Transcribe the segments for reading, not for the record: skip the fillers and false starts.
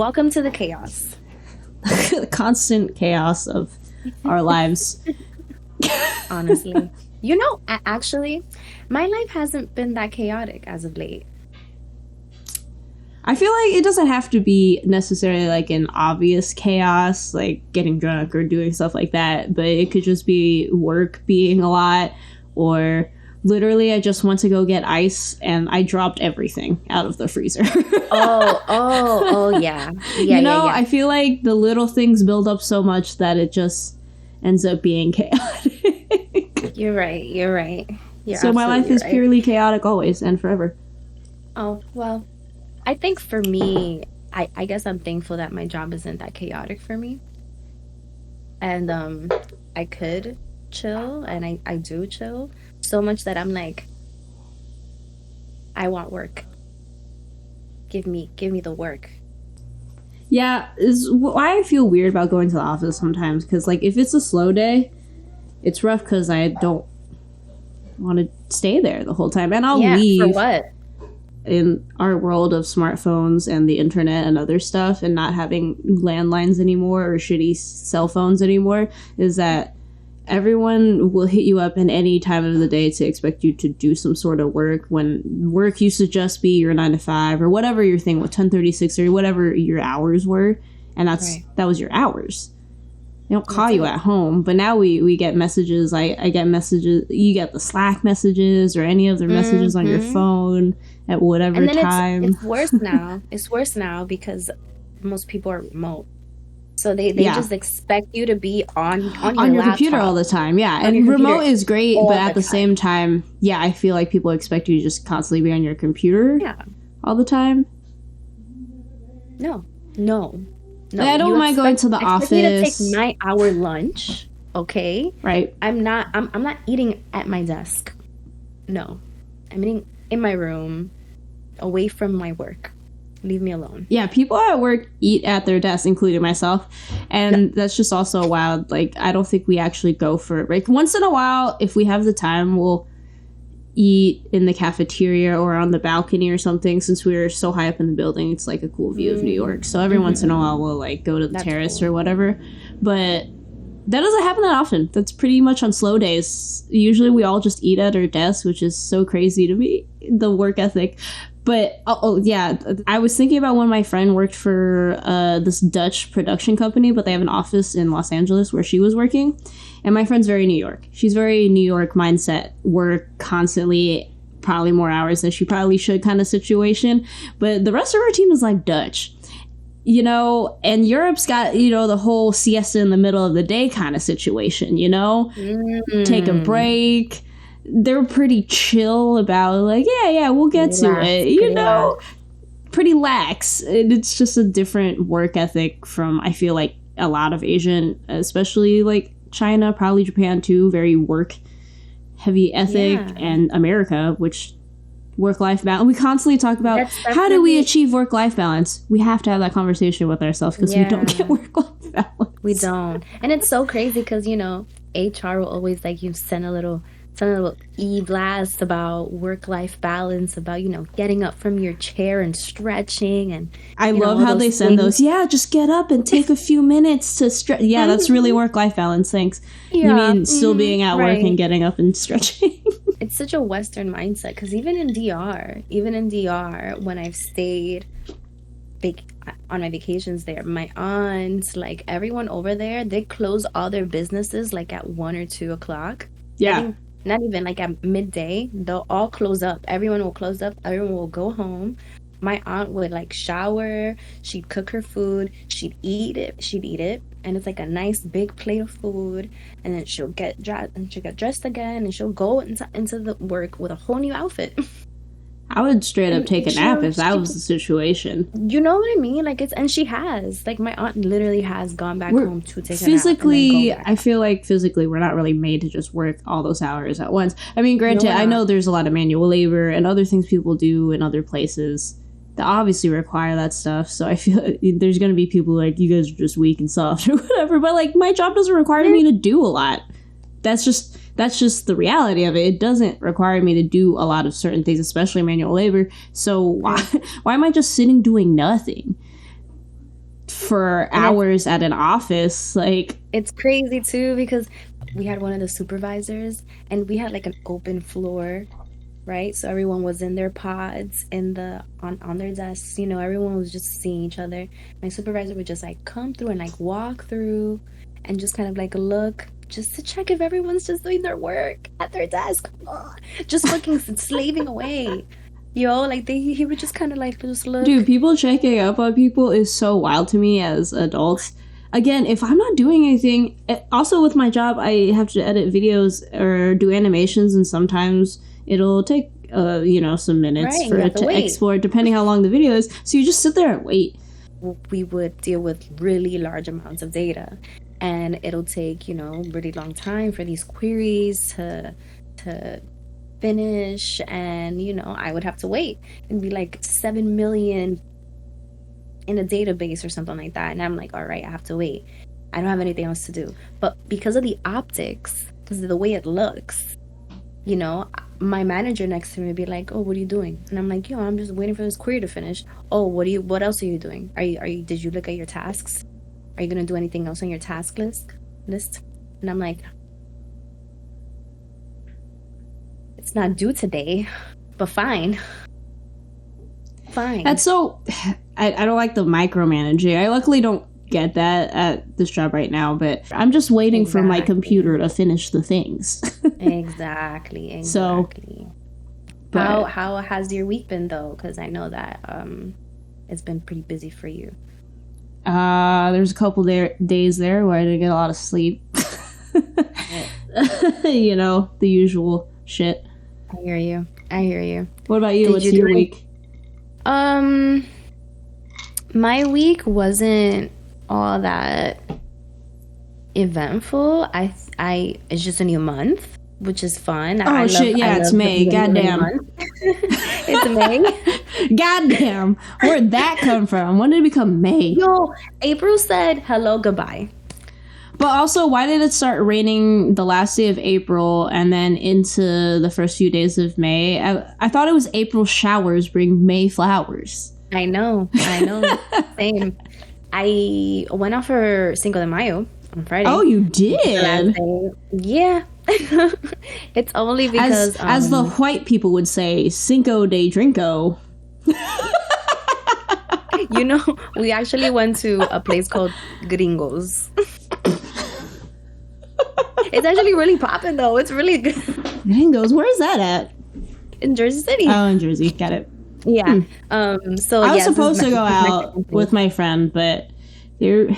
Welcome to the chaos. The constant chaos of our lives. Honestly. Actually, my life hasn't been that chaotic as of late. I feel like it doesn't have to be necessarily like an obvious chaos, like getting drunk or doing stuff like that, but it could just be work being a lot, or literally I just went to go get ice and I dropped everything out of the freezer. Yeah. Yeah. I feel like the little things build up so much that it just ends up being chaotic. You're right. So my life is purely chaotic always and forever. Oh, well, I think for me, I guess I'm thankful that my job isn't that chaotic for me. And I could chill, and I do chill so much that I'm like, I want work. Give me the work. Yeah, is why I feel weird about going to the office sometimes, because like if it's a slow day, it's rough because I don't want to stay there the whole time, and I'll leave. For what? In our world of smartphones and the internet and other stuff, and not having landlines anymore or shitty cell phones anymore, is that everyone will hit you up in any time of the day to expect you to do some sort of work, when work used to just be your 9 to 5 or whatever your thing was, 10:36 or whatever your hours were, and that was your hours. They don't call you at home, but now we get messages. I get messages. You get the Slack messages or any of the messages on your phone at whatever time. It's worse now. It's worse now because most people are remote, so they just expect you to be on your computer all the time. Yeah, and remote is great, but at the same time, I feel like people expect you to just constantly be on your computer. All the time. No. I don't mind going to the office. Me to take my hour lunch, okay? Right. I'm not eating at my desk. No. I'm eating in my room, away from my work. Leave me alone. Yeah, people at work eat at their desk, including myself. And that's just also wild. Like, I don't think we actually go for a break. Once in a while, if we have the time, we'll eat in the cafeteria or on the balcony or something. Since we're so high up in the building, it's like a cool view of New York, so every once in a while we'll like go to the terrace or whatever, but that doesn't happen that often. That's pretty much on slow days. Usually we all just eat at our desks, which is so crazy to me, the work ethic. But I was thinking about when my friend worked for this Dutch production company, but they have an office in Los Angeles where she was working. And my friend's very New York. She's very New York mindset, work constantly, probably more hours than she probably should kind of situation. But the rest of her team is like Dutch, and Europe's got, the whole siesta in the middle of the day kind of situation, take a break. They're pretty chill about like, we'll get to it, pretty lax. It's just a different work ethic from, I feel like, a lot of Asian, especially like China, probably Japan too, very work heavy ethic, and America, which work-life balance. We constantly talk about how do we achieve work-life balance. We have to have that conversation with ourselves because we don't get work-life balance. We don't. And it's so crazy because, HR will always like you send a little e-blast about work-life balance, about, getting up from your chair and stretching. And I love how they send those. Yeah, just get up and take a few minutes to stretch. Yeah, that's really work-life balance. Thanks. You mean still being at work and getting up and stretching? It's such a Western mindset because even in DR, when I've stayed on my vacations there, my aunts, like everyone over there, they close all their businesses like at 1 or 2 o'clock. Yeah. Not even like at midday, they'll all close up. Everyone will close up. Everyone will go home. My aunt would like shower. She'd cook her food. She'd eat it. And it's like a nice big plate of food. And then she'll get dressed again. And she'll go into the work with a whole new outfit. I would straight up take a nap if that was the situation. You know what I mean? Like and she has. Like my aunt literally has gone back home to take a nap. Physically, I feel like physically we're not really made to just work all those hours at once. I mean, granted, I know there's a lot of manual labor and other things people do in other places that obviously require that stuff. So I feel there's going to be people like, you guys are just weak and soft or whatever. But like my job doesn't require me to do a lot. That's just the reality of it. It doesn't require me to do a lot of certain things, especially manual labor. So why am I just sitting doing nothing? for hours at an office. Like, it's crazy too, because we had one of the supervisors and we had like an open floor, right? So everyone was in their pods in the on their desks, you know, everyone was just seeing each other. My supervisor would just like come through and like walk through and just kind of like look just to check if everyone's just doing their work at their desk. Ugh. Just looking, slaving away. Yo, like he would just kind of like just look. Dude, people checking up on people is so wild to me as adults. Again, if I'm not doing anything, also with my job, I have to edit videos or do animations, and sometimes it'll take, some minutes for it to export, depending how long the video is. So you just sit there and wait. We would deal with really large amounts of data, and it'll take, really long time for these queries to finish, and I would have to wait and be like 7 million in a database or something like that, and I'm like, all right, I have to wait. I don't have anything else to do. But because of the optics, because of the way it looks, my manager next to me would be like, oh, what are you doing? And I'm like, I'm just waiting for this query to finish. Oh, what else are you doing? Did you look at your tasks? Are you gonna do anything else on your task list? And I'm like, it's not due today, but fine. That's so... I don't like the micromanaging. I luckily don't get that at this job right now, but I'm just waiting for my computer to finish the things. Exactly. So, how has your week been, though? Because I know that it's been pretty busy for you. There's a couple days there where I didn't get a lot of sleep. The usual shit. I hear you. What about you? What's your week? My week wasn't all that eventful. It's just a new month, which is fun. It's May. Goddamn. It's May. Goddamn. Where'd that come from? When did it become May? Yo, April said hello, goodbye. But also, why did it start raining the last day of April and then into the first few days of May? I thought it was April showers bring May flowers. I know. Same. I went out for Cinco de Mayo on Friday. Oh, you did? Yeah. It's only because... As the white people would say, Cinco de Drinko. We actually went to a place called Gringos. It's actually really popping, though. It's really good. Gringos? Where is that at? In Jersey City. Oh, in Jersey. Got it. Yeah. So I was supposed to go out with my friend, but they're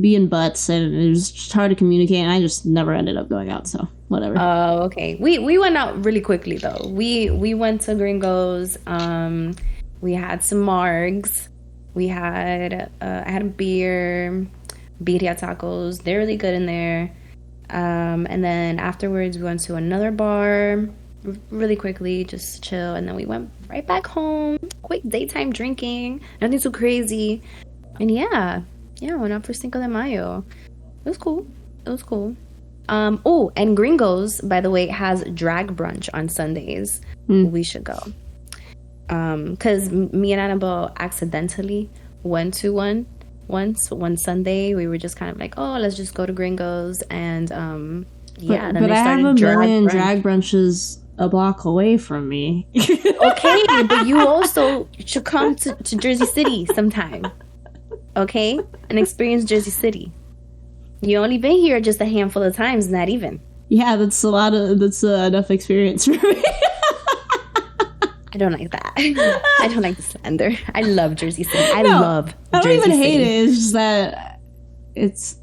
being butts, and it was just hard to communicate, and I just never ended up going out, so whatever. Oh, okay. We went out really quickly, though. We went to Gringos. We had some margs. I had a beer, birria tacos. They're really good in there. And then afterwards, we went to another bar really quickly, just to chill, and then we went right back home. Quick daytime drinking, nothing too crazy, and went out for Cinco de Mayo. It was cool. And Gringos, by the way, has drag brunch on Sundays. We should go, because me and Annabelle accidentally went to one Sunday. We were just kind of like, oh, let's just go to Gringos, and but I have a million drag brunches a block away from me. Okay, but you also should come to Jersey City sometime, okay, and experience Jersey City. You only been here just a handful of times, not even. Yeah, that's enough experience for me. I don't like that. I don't like the slander. I love Jersey City. I don't even hate it. It's just that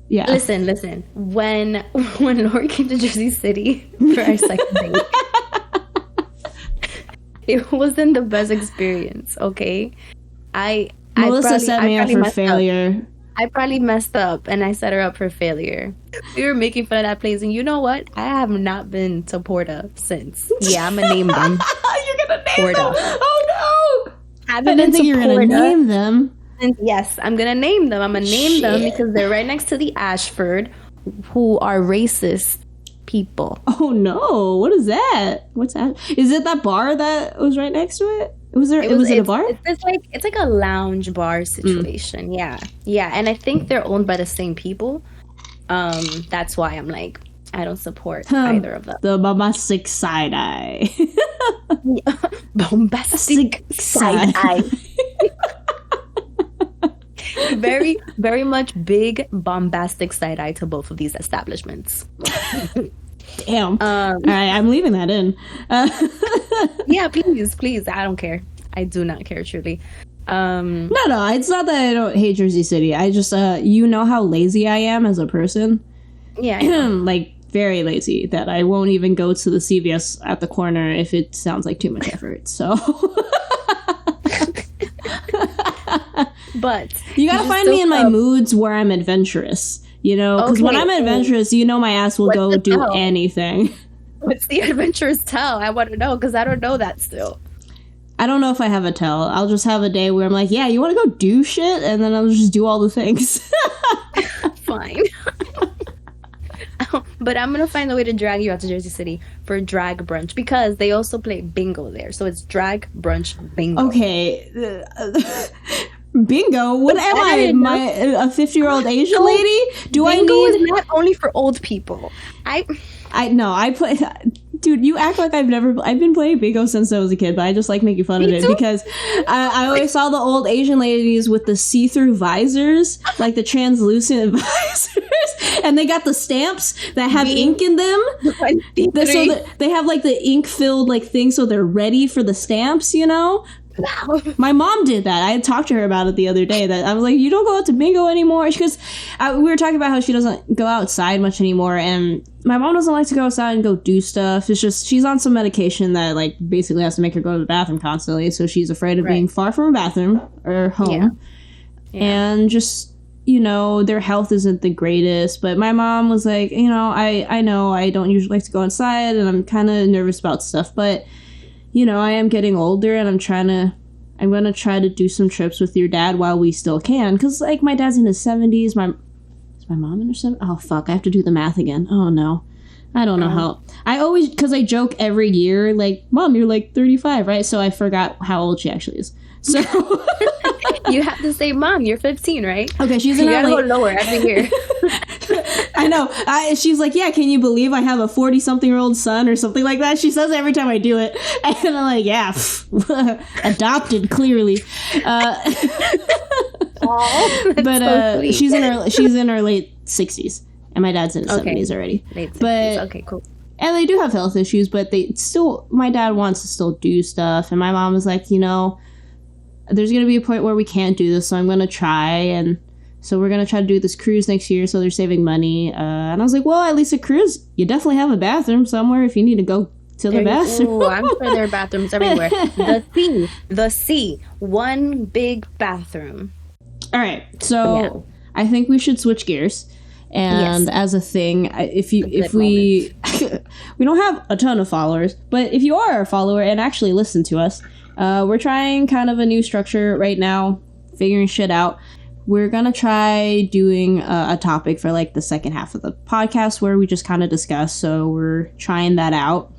yeah. Listen. When Lorrie came to Jersey City for our second date, it wasn't the best experience, okay? Melissa set me up for failure. I probably messed up, and I set her up for failure. We were making fun of that place, and you know what? I have not been to Porta since. Yeah, I'm gonna name them. You're gonna name Porta. them? Oh no! I didn't think you were gonna name them. And yes, I'm gonna name them. I'm gonna name them because they're right next to the Ashford, who are racist people. Oh no! What is that? What's that? Is it that bar that was right next to it? Was it a bar? It's like a lounge bar situation. Yeah. And I think they're owned by the same people. That's why I'm like, I don't support either of them. The bombastic side eye. Bombastic side eye. Very, very much big bombastic side eye to both of these establishments. Damn. All right, I'm leaving that in. Yeah, please. I don't care. I do not care, truly. No, it's not that I don't hate Jersey City. I just, you know how lazy I am as a person? Yeah. Like, very lazy, that I won't even go to the CVS at the corner if it sounds like too much effort, so... But you gotta find me in my moods where I'm adventurous, you know? Because when I'm adventurous, you know my ass will go do anything. What's the adventurous tell? I want to know, because I don't know that still. I don't know if I have a tell. I'll just have a day where I'm like, yeah, you want to go do shit? And then I'll just do all the things. Fine. But I'm going to find a way to drag you out to Jersey City for drag brunch, because they also play bingo there. So it's drag brunch bingo. Okay. Bingo? What am I? A 50-year-old Asian lady? Do I need... Bingo is not only for old people. I play... Dude, you act like I've been playing bingo since I was a kid, but I just like making fun of it because I always saw the old Asian ladies with the see-through visors, like the translucent visors, and they got the stamps that have ink in them. So they have like the ink-filled like thing, so they're ready for the stamps, you know? Wow. My mom did that. I had talked to her about it the other day, that I was like, you don't go out to bingo anymore, because we were talking about how she doesn't go outside much anymore, and my mom doesn't like to go outside and go do stuff. It's just she's on some medication that like basically has to make her go to the bathroom constantly, so she's afraid of being far from a bathroom or home. Yeah. And just, you know, their health isn't the greatest. But my mom was like, you know I don't usually like to go outside, and I'm kind of nervous about stuff, but you know, I am getting older, and I'm gonna try to do some trips with your dad while we still can. Because, like, my dad's in his 70s. Is my mom in her 70s? Oh, fuck. I have to do the math again. Oh, no. I don't know how. Because I joke every year, like, Mom, you're like 35, right? So I forgot how old she actually is. So... You have to say, Mom, you're 15, right? Okay, she's in her late... You gotta go lower every year. I know. She's like, yeah, can you believe I have a 40-something-year-old son or something like that? She says it every time I do it. And I'm like, yeah, adopted, clearly. But so she's in her late 60s, and my dad's in his 70s already. Late 60s. But, okay, cool. And they do have health issues, but my dad wants to still do stuff, and my mom was like, you know, there's going to be a point where we can't do this, so I'm going to try, and so we're going to try to do this cruise next year, so they're saving money. And I was like, well, at least a cruise, you definitely have a bathroom somewhere if you need to go to the bathroom. Oh, I'm sure there are bathrooms everywhere. The sea, one big bathroom. All right, so I think we should switch gears. And as a thing, if we we don't have a ton of followers, but if you are a follower and actually listen to us, we're trying kind of a new structure right now, figuring shit out. We're gonna try doing a topic for like the second half of the podcast where we just kind of discuss. So we're trying that out.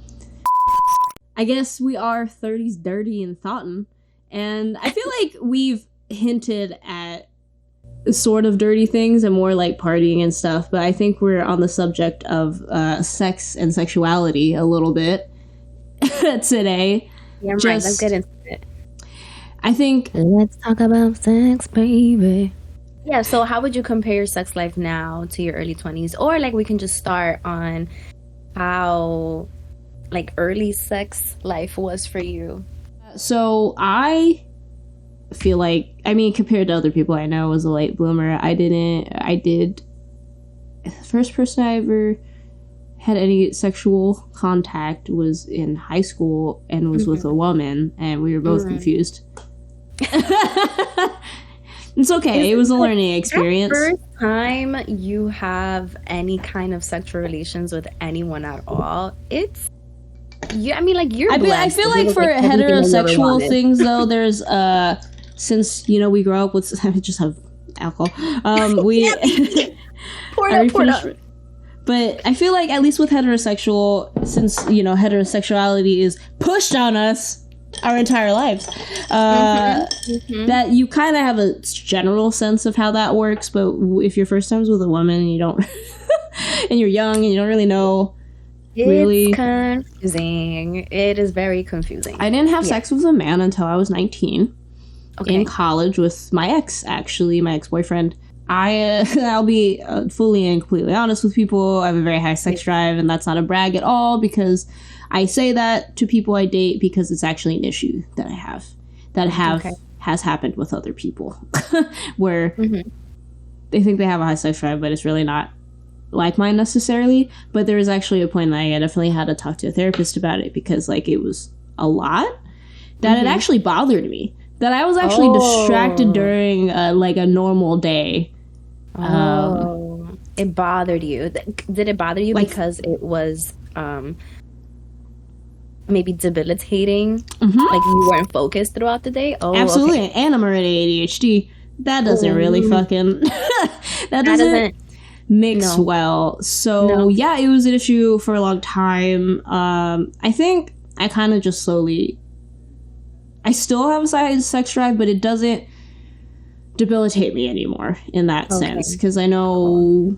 I guess we are 30s dirty and Thoughtin, and I feel like we've hinted at sort of dirty things and more like partying and stuff, but I think we're on the subject of sex and sexuality a little bit today. Yeah, right. Let's get into it. I think... Let's talk about sex, baby. Yeah, so how would you compare your sex life now to your early 20s? Or, like, we can just start on how, like, early sex life was for you. So, I feel like... I mean, compared to other people I know, was a late bloomer. The first person I ever had any sexual contact was in high school and was with a woman, and we were both confused. It's okay. It was a learning experience. First time you have any kind of sexual relations with anyone at all, it's I mean, like, you're blessed. I feel like for heterosexual things though, there's since, you know, we grow up with just have alcohol. Porta. But I feel like at least with heterosexual, since, you know, heterosexuality is pushed on us our entire lives. That you kind of have a general sense of how that works, but if your first time's with a woman and you don't, and you're young and you don't really know, it's confusing. It is very confusing. I didn't have sex with a man until I was 19 in college with my ex-boyfriend. I'll be fully and completely honest with people. I have a very high sex drive, and that's not a brag at all, because I say that to people I date because it's actually an issue that I have has happened with other people where they think they have a high sex drive, but it's really not like mine necessarily. But there was actually a point that I definitely had to talk to a therapist about it, because like it was a lot that it actually bothered me, that I was actually distracted during like a normal day. It bothered you. Did it bother you like, because it was maybe debilitating? Like you weren't focused throughout the day? Absolutely. And I'm already ADHD. That doesn't really fucking that doesn't mix well. So yeah, it was an issue for a long time. I think I kind of just slowly, I still have a sex drive, but it doesn't debilitate me anymore in that sense, because I know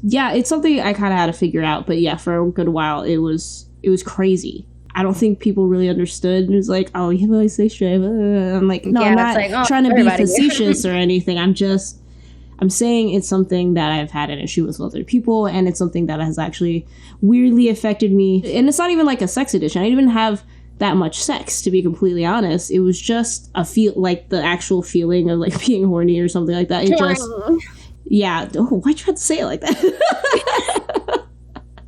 it's something I kind of had to figure out. But yeah, for a good while it was crazy. I don't think people really understood. It was like, oh, you have a sex drive. I'm like, no, I'm not trying to be facetious or anything. I'm saying it's something that I've had an issue with other people, and it's something that has actually weirdly affected me. And it's not even like a sex addiction. I didn't even have that much sex, to be completely honest. It was just like the actual feeling of like being horny or something like that. It just, why'd you have to say it like that?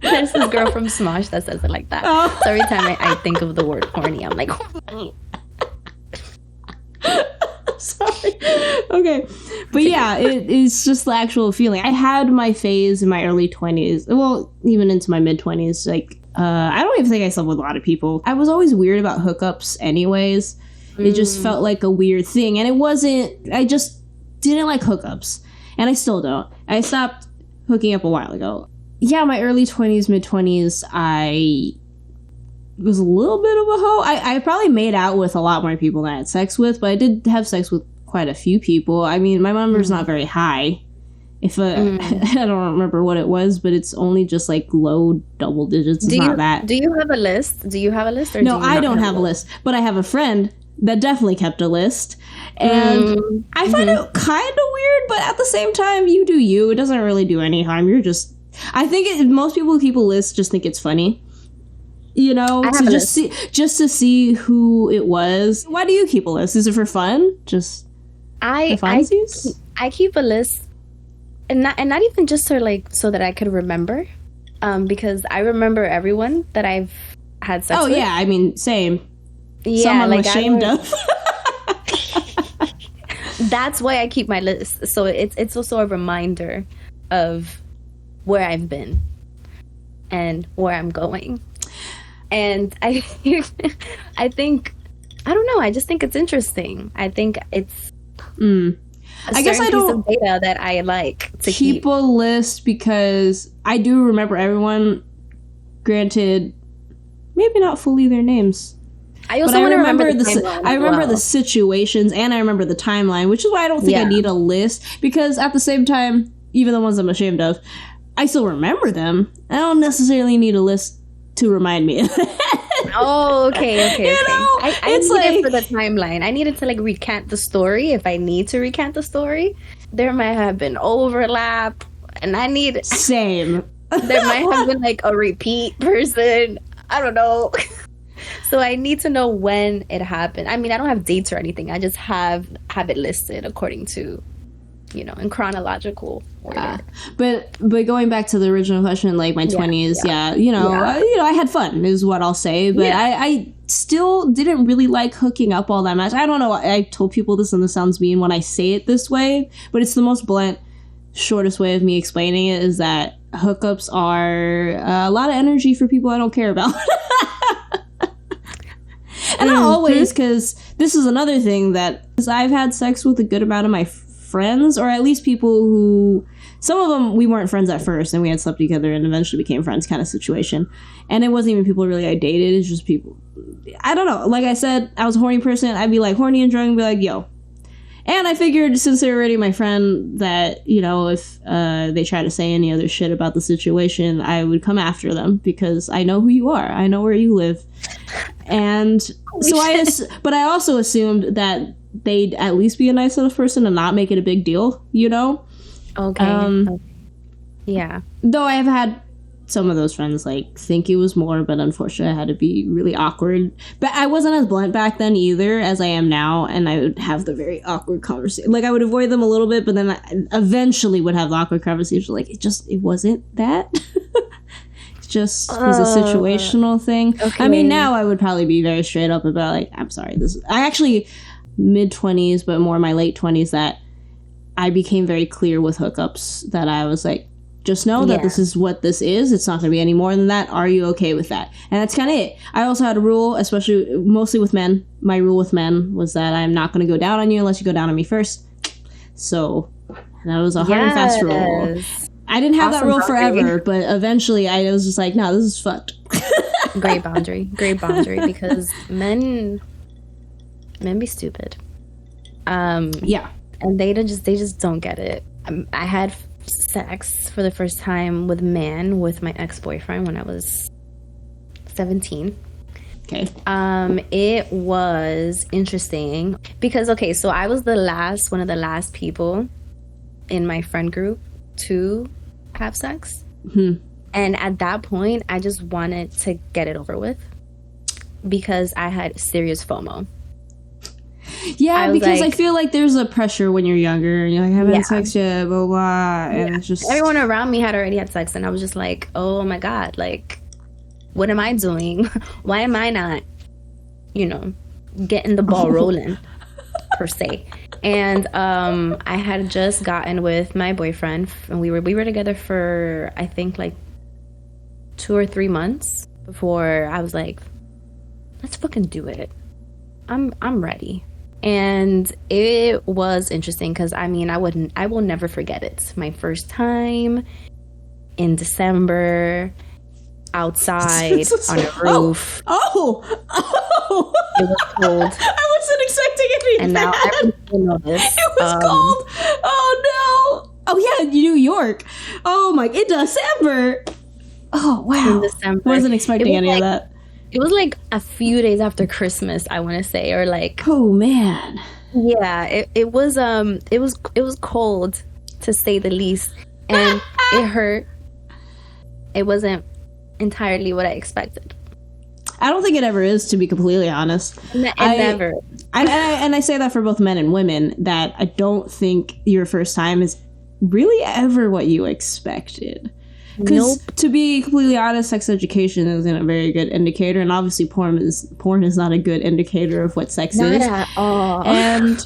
There's this girl from Smosh that says it like that. So every time I think of the word horny, I'm like, sorry. Okay. But yeah, it's just the actual feeling. I had my phase in my early 20s, well, even into my mid 20s. Like, I don't even think I slept with a lot of people. I was always weird about hookups anyways. It just felt like a weird thing. And it wasn't, I just didn't like hookups. And I still don't. I stopped hooking up a while ago. Yeah, my early 20s, mid 20s, I was a little bit of a hoe. I probably made out with a lot more people than I had sex with, but I did have sex with quite a few people. I mean, my number's not very high. If I don't remember what it was, but it's only just like low double digits. It's not that. Do you have a list? Or no, I don't have a list, but I have a friend that definitely kept a list, and I find it kind of weird, but at the same time, you do you. It doesn't really do any harm. You're just, I think most people who keep a list just think it's funny. You know, just to see who it was. Why do you keep a list? Is it for fun? Just I keep a list, and not even just so that I could remember, because I remember everyone that I've had sex with. Oh yeah, I mean, same. Yeah, some I'm like, ashamed of. That's why I keep my list. So it's also a reminder of where I've been and where I'm going. And I think I don't know. I just think it's interesting. I think it's I guess I don't piece of data that I like to keep a list, because I do remember everyone. Granted, maybe not fully their names. I also remember the situations, and I remember the timeline, which is why I don't think I need a list, because at the same time, even the ones I'm ashamed of, I still remember them. I don't necessarily need a list to remind me. Oh, okay. You know, I need it for the timeline. I needed to like recant the story if I need to recant the story. There might have been overlap, and I need same. There might have been like a repeat person. I don't know. So I need to know when it happened. I mean, I don't have dates or anything. I just have it listed according to, you know, in chronological order. But going back to the original question, like my 20s, I had fun is what I'll say. But I still didn't really like hooking up all that much. I don't know. I told people this, and this sounds mean when I say it this way, but it's the most blunt, shortest way of me explaining it, is that hookups are a lot of energy for people I don't care about. And not always, because this is another thing that I've had sex with a good amount of my friends, or at least people who some of them we weren't friends at first, and we had slept together and eventually became friends kind of situation. And it wasn't even people really I dated. It's just people. I don't know. Like I said, I was a horny person. I'd be like horny and drunk and be like, yo. And I figured, since they're already my friend, that, you know, if they try to say any other shit about the situation, I would come after them because I know who you are. I know where you live. And but I also assumed that they'd at least be a nice enough person and not make it a big deal, you know? Okay. Yeah. Though I have had some of those friends like think it was more, but unfortunately I had to be really awkward. But I wasn't as blunt back then either as I am now, and I would have the very awkward conversation. Like I would avoid them a little bit, but then I eventually would have the awkward conversation. Like it wasn't that. It just was a situational thing. Okay. I mean, now I would probably be very straight up about like, I'm sorry, I actually mid-20s, but more my late 20s, that I became very clear with hookups that I was like, just know that this is what this is. It's not going to be any more than that. Are you okay with that? And that's kind of it. I also had a rule, especially mostly with men. My rule with men was that I'm not going to go down on you unless you go down on me first. So that was a hard and fast rule. I didn't have that rule forever, but eventually I was just like, no, this is fucked. Great boundary because men be stupid. Yeah. And they just don't get it. I had sex for the first time with my ex-boyfriend when I was 17. Okay. It was interesting because so I was one of the last people in my friend group to have sex. Mm-hmm. And at that point I just wanted to get it over with because I had serious FOMO. Yeah, because I feel like there's a pressure when you're younger and you're like, I haven't had sex yet, blah, blah. And it's just... Everyone around me had already had sex, and I was just like, oh my God, like, what am I doing? Why am I not, getting the ball rolling, per se? And I had just gotten with my boyfriend, and we were together for, I think, like 2 or 3 months before I was like, let's fucking do it. I'm ready. And it was interesting because I will never forget it. My first time in December outside on a roof. Oh! It was cold. I wasn't expecting it to be now everyone knows this. It was cold. Oh no! Oh yeah, New York. Oh my! In December. Oh wow! In December. Wasn't expecting any of that. It was like a few days after Christmas, I want to say, or like. Oh man. Yeah, it was cold, to say the least, and it hurt. It wasn't entirely what I expected. I don't think it ever is, to be completely honest. Never. And I say that for both men and women, that I don't think your first time is really ever what you expected. Because to be completely honest, sex education isn't a very good indicator, and obviously porn is not a good indicator of what sex is. Not at all. And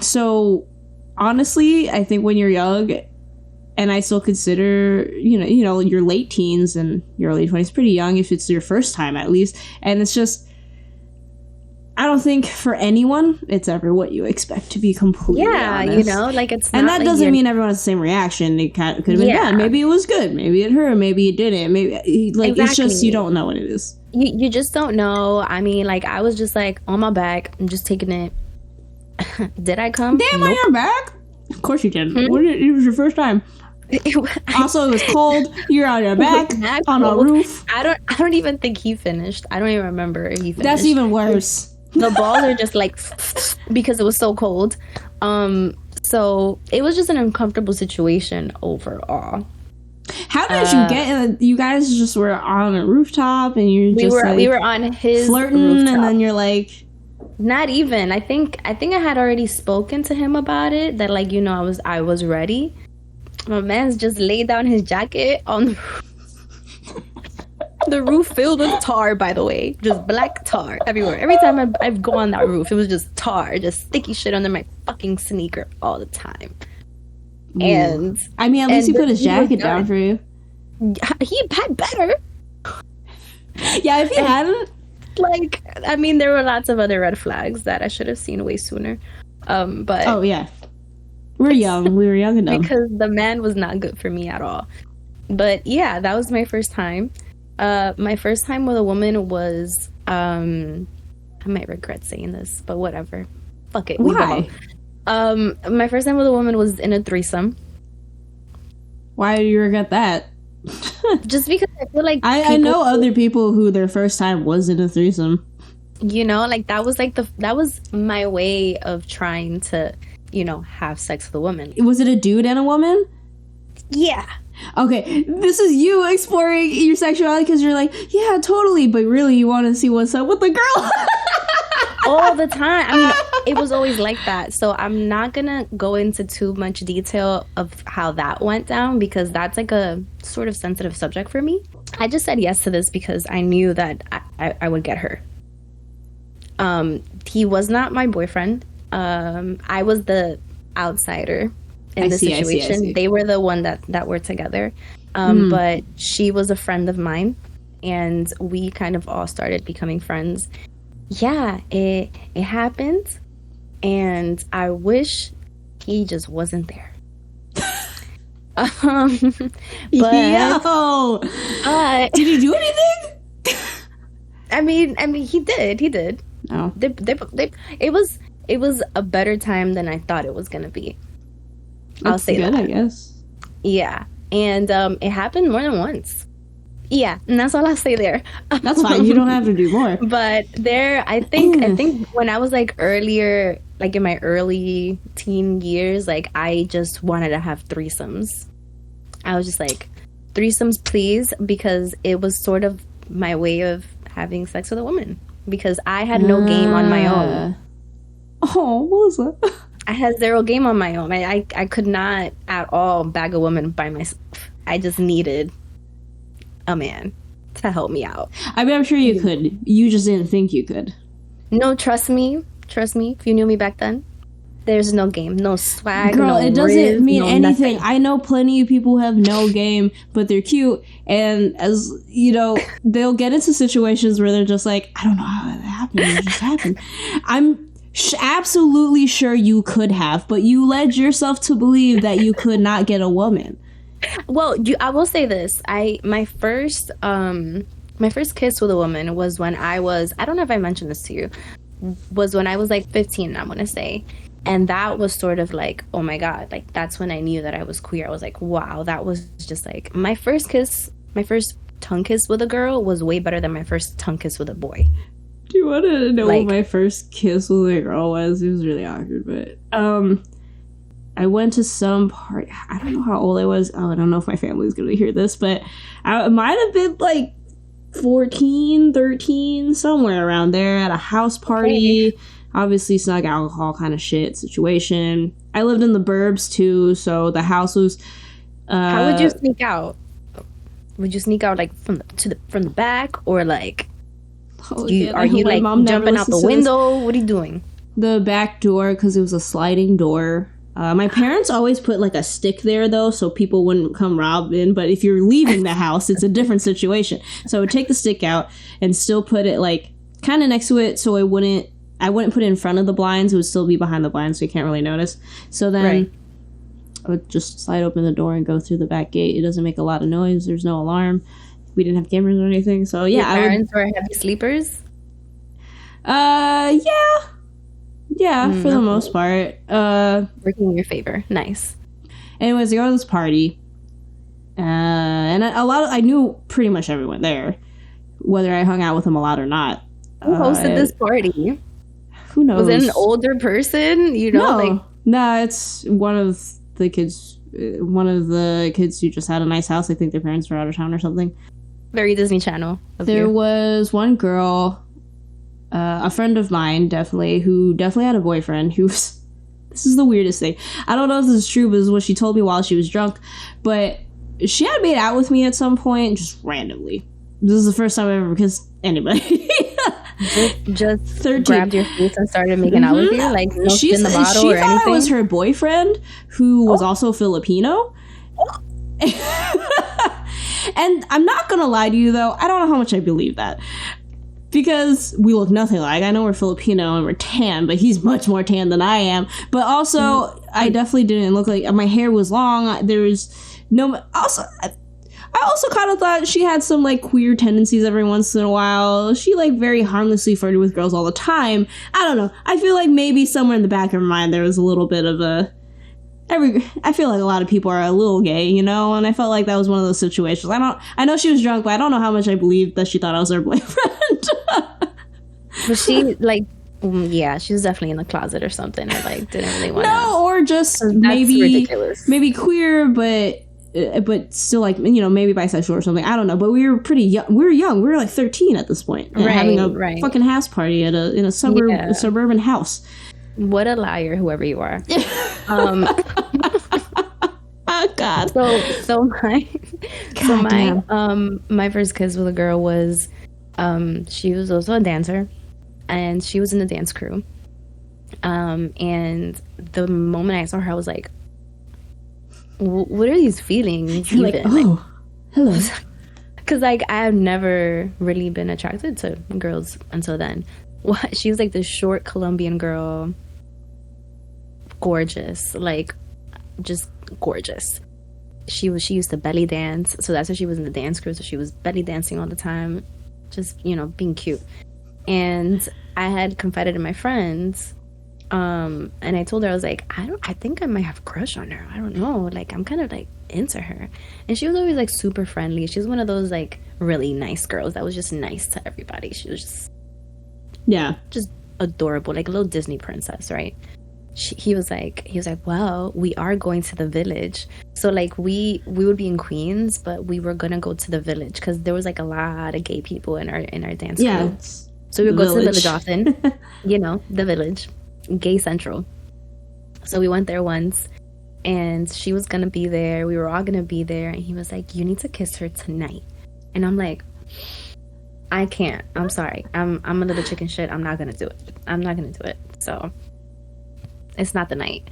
so, honestly, I think when you're young, and I still consider, your late teens and your early 20s pretty young if it's your first time at least, and it's just, I don't think for anyone it's ever what you expect, to be completely honest. Like it's not. And that doesn't mean everyone has the same reaction. It could have been bad. Maybe it was good. Maybe it hurt. Maybe it didn't. Maybe It's just you don't know what it is. You just don't know. I mean, like I was just like on my back. I'm just taking it. Did I come? Damn, on your back? Of course you did. It was your first time. Also, it was cold. You're on your back on a roof. I don't even think he finished. I don't even remember if he finished. That's even worse. The balls are just like because it was so cold. So it was just an uncomfortable situation overall. How did you get? You guys just were on a rooftop, and we were on his flirting, rooftop. And then you're like, not even. I think I had already spoken to him about it. That I was ready. My man's just laid down his jacket on the roof. The roof filled with tar, by the way. Just black tar everywhere. Every time I've gone on that roof, it was just tar. Just sticky shit under my fucking sneaker all the time. And at least he put his jacket down for you. He had better. Yeah, if he hadn't. There were lots of other red flags that I should have seen way sooner. But oh yeah. We're young. We were young and dumb. Because the man was not good for me at all. But yeah, that was my first time. My first time with a woman was I might regret saying this, but whatever. Fuck it. Why? My first time with a woman was in a threesome. Why do you regret that? Just because I feel like I know other people who their first time was in a threesome. You know, like that was my way of trying to, you know, have sex with a woman. Was it a dude and a woman? Yeah. Okay, this is you exploring your sexuality because you're like, yeah, totally, but really you want to see what's up with the girl. All the time. I mean, it was always like that. So I'm not gonna go into too much detail of how that went down because that's like a sort of sensitive subject for me. I just said yes to this because I knew that I would get her. He was not my boyfriend. I was the outsider in the situation. I see. They were the one that were together. But she was a friend of mine and we kind of all started becoming friends. Yeah, it happened and I wish he just wasn't there. But did he do anything? I mean he did. No. It was a better time than I thought it was gonna be. I'll say good, that. I guess. Yeah, and it happened more than once. Yeah, and that's all I'll say there. That's fine. You don't have to do more. But there, I think when I was like earlier, like in my early teen years, like I just wanted to have threesomes. I was just like, threesomes, please, because it was sort of my way of having sex with a woman. Because I had no game on my own. Oh, what was that? I had zero game on my own. I could not at all bag a woman by myself. I just needed a man to help me out. I mean, I'm sure you could. You just didn't think you could. No, trust me. If you knew me back then, there's no game, no swag. Girl, no it doesn't riz, mean no anything. Nothing. I know plenty of people who have no game, but they're cute. And as you know, they'll get into situations where they're just like, I don't know how that happened. It just happened. I'm absolutely sure you could have, but you led yourself to believe that you could not get a woman. Well, I will say this. My first kiss with a woman was when I don't know if I mentioned this to you, was when I was like 15, I want to say. And that was sort of like, oh my God, like that's when I knew that I was queer. I was like, wow, that was just like my first tongue kiss with a girl was way better than my first tongue kiss with a boy. Do you want to know what my first kiss with a girl was? It was really awkward, but I went to some party. I don't know how old I was. Oh, I don't know if my family's going to hear this, but I might have been like 14, 13, somewhere around there at a house party. Okay. Obviously snug alcohol kind of shit situation. I lived in the burbs too, so the house was... how would you sneak out? Would you sneak out like from the back or like... are you like jumping out the window? What are you doing? The back door, because it was a sliding door. My parents always put like a stick there though, so people wouldn't come rob in. But if you're leaving the house, it's a different situation. So I would take the stick out and still put it like kind of next to it, so I wouldn't put it in front of the blinds. It would still be behind the blinds, so you can't really notice. So then I would just slide open the door and go through the back gate. It doesn't make a lot of noise. There's no alarm. We didn't have cameras or anything. So yeah, your parents were heavy sleepers. Yeah, for the most part. Working in your favor. Nice. Anyways, I go to this party. And I knew pretty much everyone there. Whether I hung out with them a lot or not. Who hosted this party? Who knows? Was it an older person? You know, No, it's one of the kids who just had a nice house. I think their parents were out of town or something. Very Disney Channel. There was one girl, a friend of mine, who definitely had a boyfriend who was... This is the weirdest thing. I don't know if this is true, but this is what she told me while she was drunk. But she had made out with me at some point, just randomly. This is the first time I ever kissed anybody. just 13. Grabbed your face and started making out with you? Like, no in the bottle or anything? She thought I was her boyfriend, who was also Filipino. And I'm not gonna lie to you, though. I don't know how much I believe that. because we look nothing alike. I know we're Filipino and we're tan, but he's much more tan than I am. But also, I definitely didn't look like, my hair was long. There was no, also, I also kind of thought she had some like queer tendencies every once in a while. She like very harmlessly flirted with girls all the time. I don't know. I feel like maybe somewhere in the back of her mind there was a little bit of I feel like a lot of people are a little gay, you know, and I felt like that was one of those situations. I know she was drunk, but I don't know how much I believed that she thought I was her boyfriend. But she like, yeah, she was definitely in the closet or something. Or like didn't really want. No, or just maybe queer, but still like, you know, maybe bisexual or something. I don't know. But we were pretty young. We were young. We were like 13 at this point, and having a fucking house party in a suburban house. What a liar, whoever you are. Oh God. My first kiss with a girl was, she was also a dancer, and she was in the dance crew. And the moment I saw her, I was like, what are these feelings? You're like, oh, hello. Because like I've never really been attracted to girls until then. She was like this short Colombian girl, gorgeous, like just gorgeous. She used to belly dance, so that's why she was in the dance crew. So she was belly dancing all the time, just, you know, being cute. And I had confided in my friends, and I told her, I was like, I think I might have a crush on her. I don't know, like I'm kind of like into her. And she was always like super friendly. She was one of those like really nice girls that was just nice to everybody. She was just adorable, like a little Disney princess, right? He was like, well, we are going to the village. So like we would be in Queens, but we were gonna go to the village because there was like a lot of gay people in our dance crew. So we would go to the village often. You know, the village, gay central. So we went there once, and she was gonna be there. We were all gonna be there, and he was like, you need to kiss her tonight. And I'm like, I can't. I'm sorry. I'm a little chicken shit. I'm not gonna do it. So it's not the night.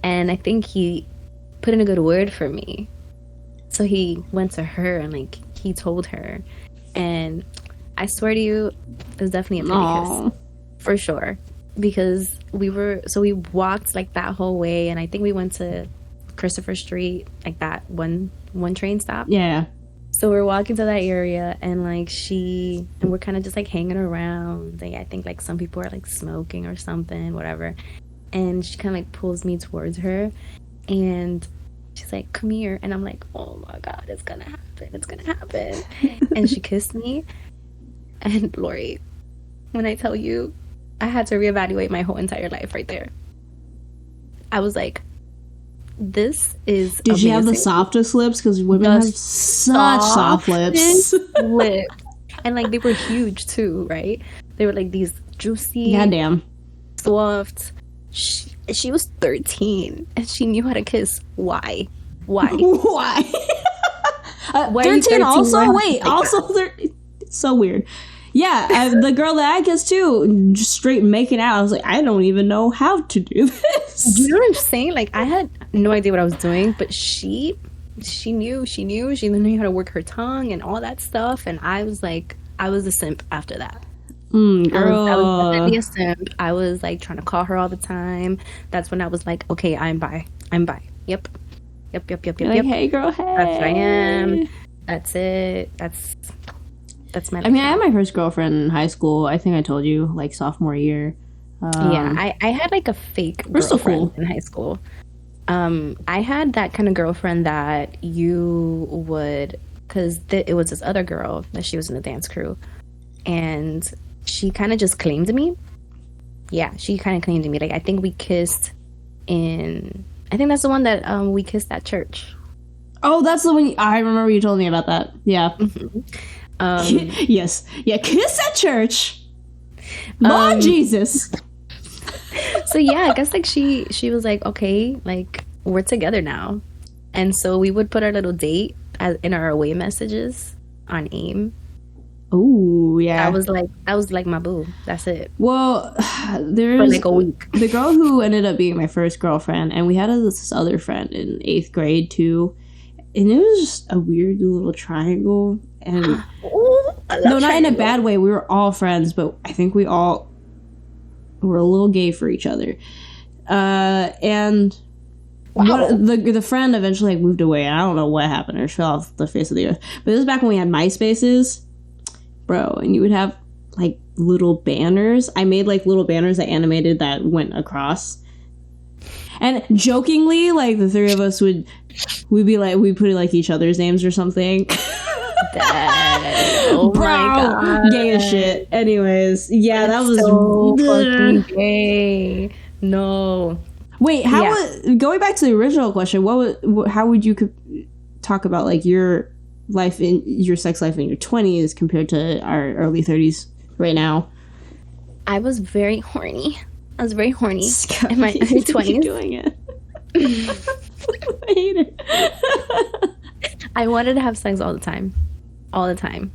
And I think he put in a good word for me. So he went to her and like he told her. And I swear to you, it was definitely a pretty kiss. For sure. Because we walked like that whole way, and I think we went to Christopher Street, like that one train stop. Yeah. So we're walking to that area, and like and we're kind of just like hanging around. Like, I think like some people are like smoking or something, whatever. And she kind of like pulls me towards her, and she's like, come here. And I'm like, oh my God, it's gonna happen. And she kissed me. And Lorrie, when I tell you, I had to reevaluate my whole entire life right there. I was like, this is Did she have the softest lips? Because women have such soft lips. And like they were huge too, right? They were like these juicy, goddamn, soft. She was 13 and she knew how to kiss. Why? Why 13 also? Wait, also 13. It's so weird. Yeah, the girl that I kissed too, just straight making out. I was like, I don't even know how to do this. You know what I'm saying? Like, I had no idea what I was doing, but she knew. She knew how to work her tongue and all that stuff. And I was like, I was a simp after that. Girl. I was definitely a simp. I was like trying to call her all the time. That's when I was like, okay, I'm bi. Yep. Like, hey, girl, hey. That's what I am. That's it. That's my life. I mean, I had my first girlfriend in high school. I think I told you, like, sophomore year. Yeah, I had like a fake girlfriend in high school. I had that kind of girlfriend that you would, because it was this other girl that she was in the dance crew, and she kind of just claimed me. Yeah, she kind of claimed me. Like, I think we kissed I think that's the one that we kissed at church. Oh, that's the one. I remember you told me about that. Yeah. Yes. Yeah, kiss at church. Lord Jesus. So yeah, I guess like she was like, okay, like we're together now. And so we would put our little date in our away messages on AIM. Oh yeah. I was like my boo. That's it. Well, there's for like a week. The girl who ended up being my first girlfriend, and we had this other friend in 8th grade too. And it was just a weird little triangle. And No, not in a bad way. We were all friends, but I think we all were a little gay for each other. And the friend eventually like moved away. I don't know what happened. Or she fell off the face of the earth. But this was back when we had MySpaces, bro. And you would have like little banners. I made like little banners that animated that went across. And jokingly, like the three of us we'd be like, we put like each other's names or something. Oh bro, my god, gay as shit. Anyways, yeah, that was so fucking gay. No. Wait, going back to the original question, how would you talk about like your sex life in your 20s compared to our early 30s right now? I was very horny. In my early 20s. Doing it. I hate it. I wanted to have sex all the time.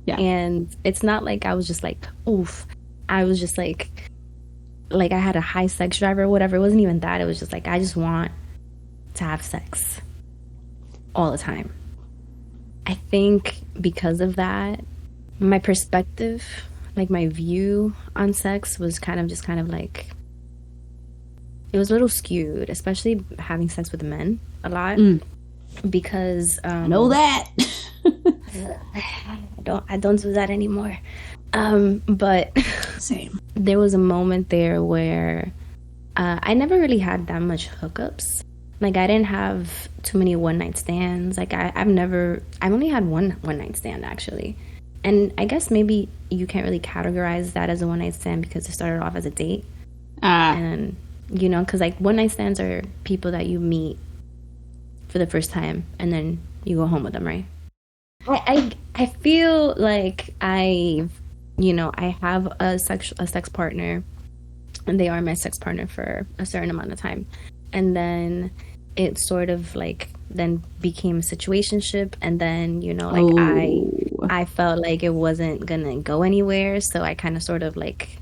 Yeah. And it's not like I was just like, oof. I was just like I had a high sex drive or whatever. It wasn't even that. It was just like, I just want to have sex all the time. I think because of that, my perspective, like my view on sex was kind of like, it was a little skewed, especially having sex with men a lot. Because I know that. I don't do that anymore. But same. There was a moment there where I never really had that much hookups. Like I didn't have too many one night stands. Like I've only had one night stand actually. And I guess maybe you can't really categorize that as a one night stand because it started off as a date. And you know, because like one night stands are people that you meet for the first time and then you go home with them, right? I feel like I have a sex partner, and they are my sex partner for a certain amount of time, and then it sort of like then became a situationship, and then I felt like it wasn't gonna go anywhere, so I kind of sort of like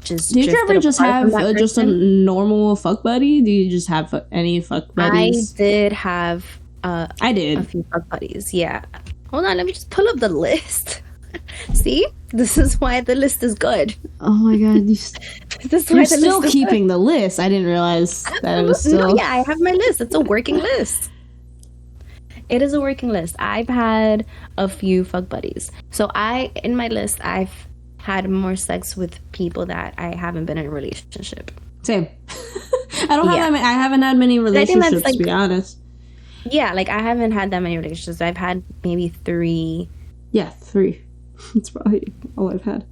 just. Did you ever just have just a normal fuck buddy? Do you just have any fuck buddies? I did have. I did a few fuck buddies. Yeah. Hold on, let me just pull up the list. See, this is why the list is good. Oh my god, you're still keeping the list. I didn't realize that it was still. No, yeah, I have my list. It's a working list. It is a working list. I've had a few fuck buddies. So in my list, I've had more sex with people that I haven't been in a relationship. Same. I haven't had many relationships, to be honest. Yeah, like I haven't had that many relationships. I've had maybe 3. Yeah, 3. That's probably all I've had.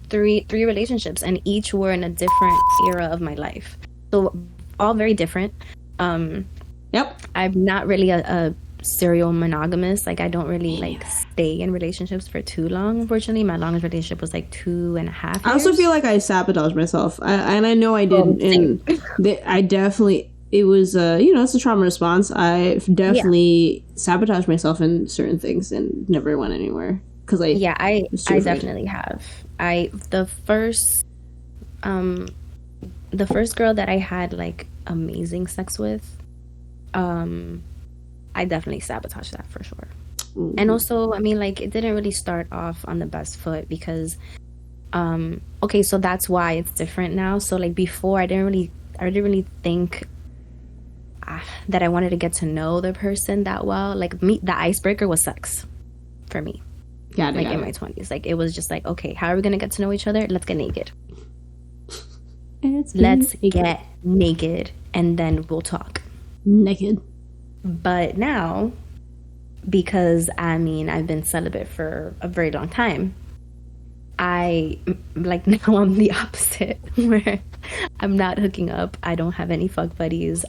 3 relationships, and each were in a different era of my life. So all very different. Yep. I'm not really a serial monogamous. Like I don't really like stay in relationships for too long. Unfortunately, my longest relationship was like 2.5 years. I also feel like I sabotaged myself, and I know I did. I definitely. It was, it's a trauma response. I definitely sabotaged myself in certain things and never went anywhere. I definitely have. The first girl that I had like amazing sex with, I definitely sabotaged that for sure. Ooh. And also, I mean, like it didn't really start off on the best foot because, so that's why it's different now. So like before, I didn't really think that I wanted to get to know the person that well. Like the icebreaker was sex for me. In my 20s. Like it was just like, okay, how are we gonna get to know each other? Let's get naked. Let's get naked and then we'll talk. Naked. But now, because I've been celibate for a very long time, now I'm the opposite where I'm not hooking up. I don't have any fuck buddies.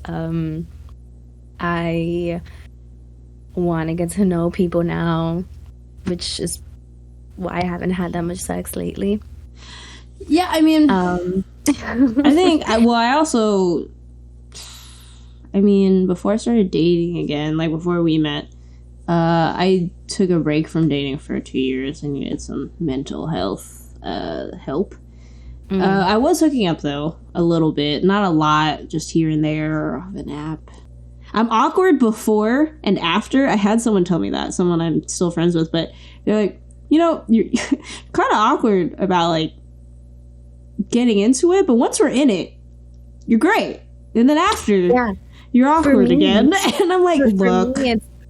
I want to get to know people now, which is why I haven't had that much sex lately. Yeah, I mean, I think, before I started dating again, like before we met, I took a break from dating for 2 years and needed some mental health help. Mm-hmm. I was hooking up though a little bit, not a lot, just here and there off an app. I'm awkward before and after. I had someone tell me that, someone I'm still friends with, but they're like, you know, you're kind of awkward about like getting into it, but once we're in it, you're great. And then after, you're awkward again. And I'm like, look.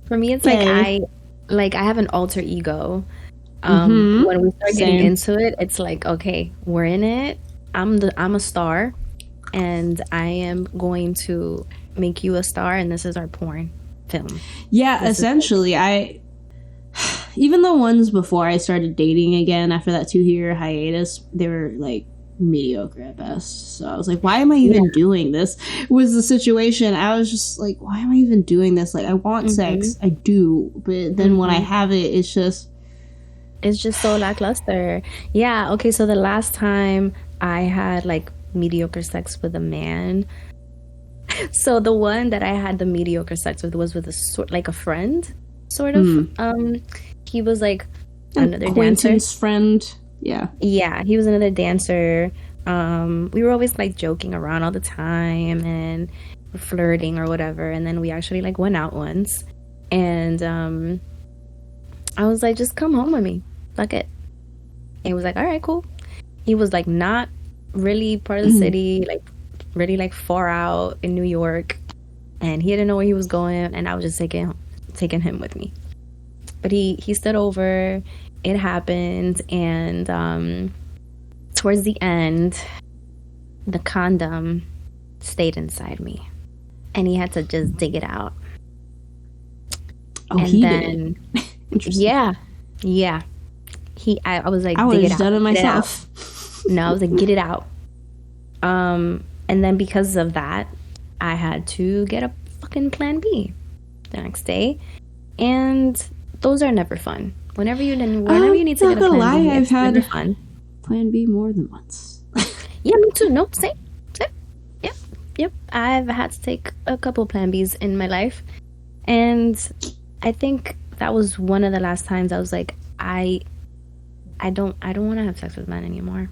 For me, it's like I have an alter ego. When we start getting into it, it's like, okay, we're in it. I'm a star, and I am going to make you a star, and this is our porn film. Yeah, this essentially. Even the ones before I started dating again after that 2-year hiatus, they were like mediocre at best. So I was like, why am I even doing this? Was the situation. I was just like, why am I even doing this? Like, I want sex, I do, but then when I have it, it's just so lackluster. Yeah. Okay. So the last time I had like mediocre sex with a man, so the one that I had the mediocre sex with was with a friend, sort of. He was like another dancer friend. Yeah, he was another dancer. We were always like joking around all the time and flirting or whatever, and then we actually like went out once, and I was like, just come home with me, fuck it. And he was like, all right, cool. He was like not really part of the city, like really like far out in New York, and he didn't know where he was going, and I was just taking him with me. But he stood over. It happened, and towards the end, the condom stayed inside me, and he had to just dig it out. Oh, and he did. Interesting. Yeah. I was like, I would have done it myself. No, I was like, get it out. And then because of that, I had to get a fucking plan B the next day, and those are never fun. Whenever you need to get a plan B, I've had fun. Plan B more than once. Yeah, me too. No, same. Yep. I've had to take a couple plan Bs in my life, and I think that was one of the last times I was like, I don't want to have sex with men anymore.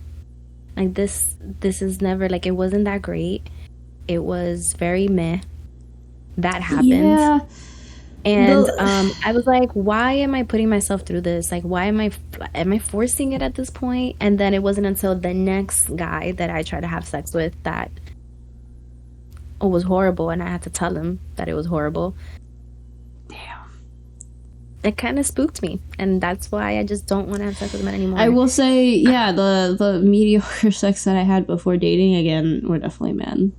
Like this is never, like, it wasn't that great. It was very meh. That happened. Yeah. And I was like, why am I putting myself through this? Like, why am I forcing it at this point? And then it wasn't until the next guy that I tried to have sex with that it was horrible, and I had to tell him that it was horrible. Damn. It kind of spooked me, and that's why I just don't want to have sex with men anymore. I will say, yeah, the mediocre sex that I had before dating again were definitely men.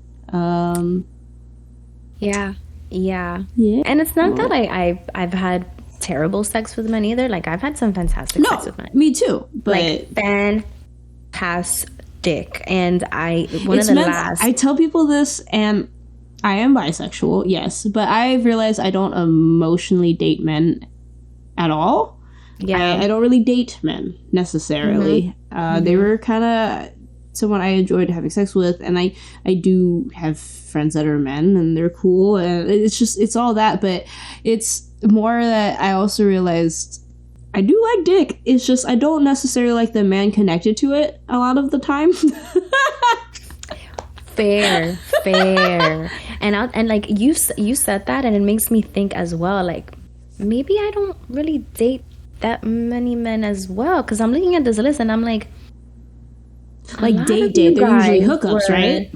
Yeah. And it's not that I've had terrible sex with men either. Like, I've had some fantastic sex with men. Me too. But like, fantastic. And I tell people this, and I am bisexual, yes, but I've realized I don't emotionally date men at all. Yeah. I don't really date men necessarily. They were kind of someone I enjoyed having sex with, and I do have friends that are men, and they're cool, and it's all that, but it's more that I also realized I do like dick. It's just I don't necessarily like the man connected to it a lot of the time. Fair. And like you said that, and it makes me think as well, like maybe I don't really date that many men as well, because I'm looking at this list and I'm like date, they're usually hookups, right?